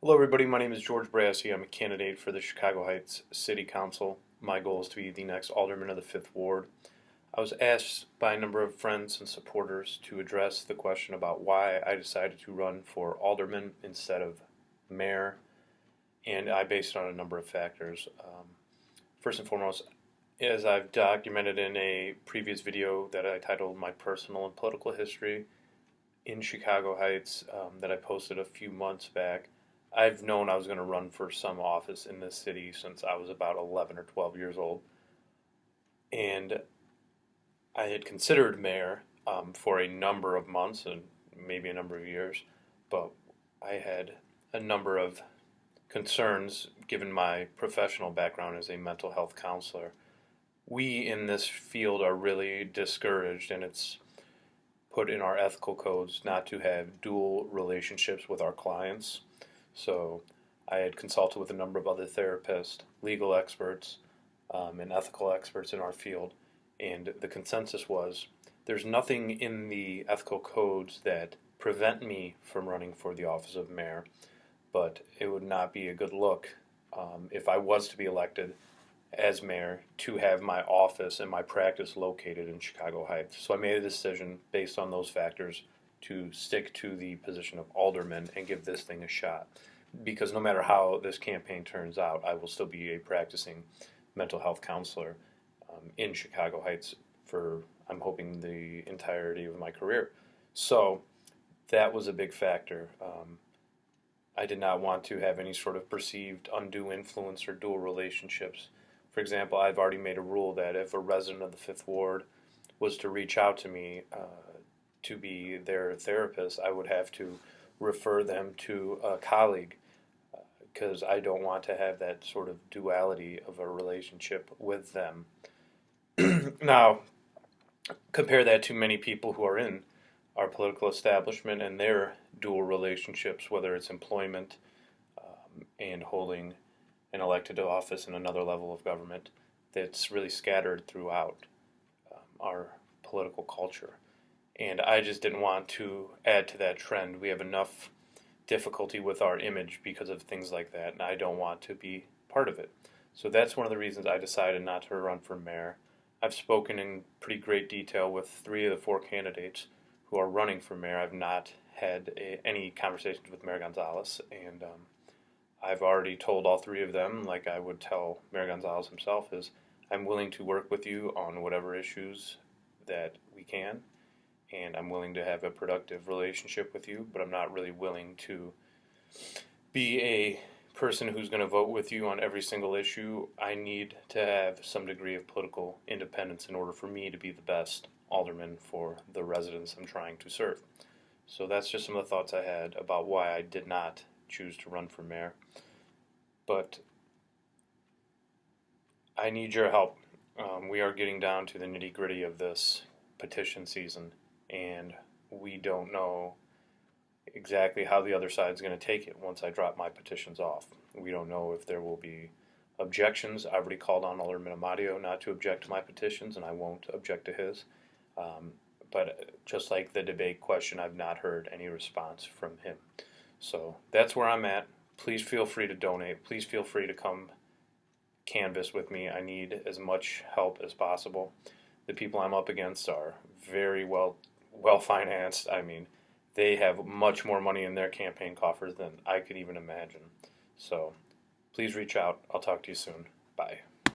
Hello, everybody. My name is George Brassi. I'm a candidate for the Chicago Heights City Council. My goal is to be the next Alderman of the 5th Ward. I was asked by a number of friends and supporters to address the question about why I decided to run for Alderman instead of Mayor, and I based it on a number of factors. First and foremost, as I've documented in a previous video that I titled My Personal and Political History in Chicago Heights that I posted a few months back, I've known I was going to run for some office in this city since I was about 11 or 12 years old. And I had considered mayor for a number of months and maybe a number of years, but I had a number of concerns given my professional background as a mental health counselor. We in this field are really discouraged, and it's put in our ethical codes not to have dual relationships with our clients. So I had consulted with a number of other therapists, legal experts, and ethical experts in our field, and the consensus was there's nothing in the ethical codes that prevent me from running for the office of mayor, but it would not be a good look if I was to be elected as mayor to have my office and my practice located in Chicago Heights. So I made a decision based on those factors to stick to the position of alderman and give this thing a shot. Because no matter how this campaign turns out, I will still be a practicing mental health counselor in Chicago Heights for, I'm hoping, the entirety of my career. So that was a big factor. I did not want to have any sort of perceived undue influence or dual relationships. For example, I've already made a rule that if a resident of the 5th Ward was to reach out to me to be their therapist, I would have to refer them to a colleague because I don't want to have that sort of duality of a relationship with them. Now, compare that to many people who are in our political establishment and their dual relationships, whether it's employment and holding an elected office in another level of government, that's really scattered throughout our political culture. And I just didn't want to add to that trend. We have enough difficulty with our image because of things like that, and I don't want to be part of it. So that's one of the reasons I decided not to run for mayor. I've spoken in pretty great detail with 3 of the 4 candidates who are running for mayor. I've not had any conversations with Mayor Gonzalez, and I've already told all 3 of them, like I would tell Mayor Gonzalez himself, is I'm willing to work with you on whatever issues that we can, and I'm willing to have a productive relationship with you, but I'm not really willing to be a person who's going to vote with you on every single issue. I need to have some degree of political independence in order for me to be the best alderman for the residents I'm trying to serve. So that's just some of the thoughts I had about why I did not choose to run for mayor. But I need your help. We are getting down to the nitty-gritty of this petition season, and we don't know exactly how the other side's going to take it once I drop my petitions off. We don't know if there will be objections. I've already called on Alderman Amadio not to object to my petitions, and I won't object to his. But just like the debate question, I've not heard any response from him. So that's where I'm at. Please feel free to donate. Please feel free to come canvass with me. I need as much help as possible. The people I'm up against are very well financed. I mean, they have much more money in their campaign coffers than I could even imagine. So please reach out. I'll talk to you soon. Bye.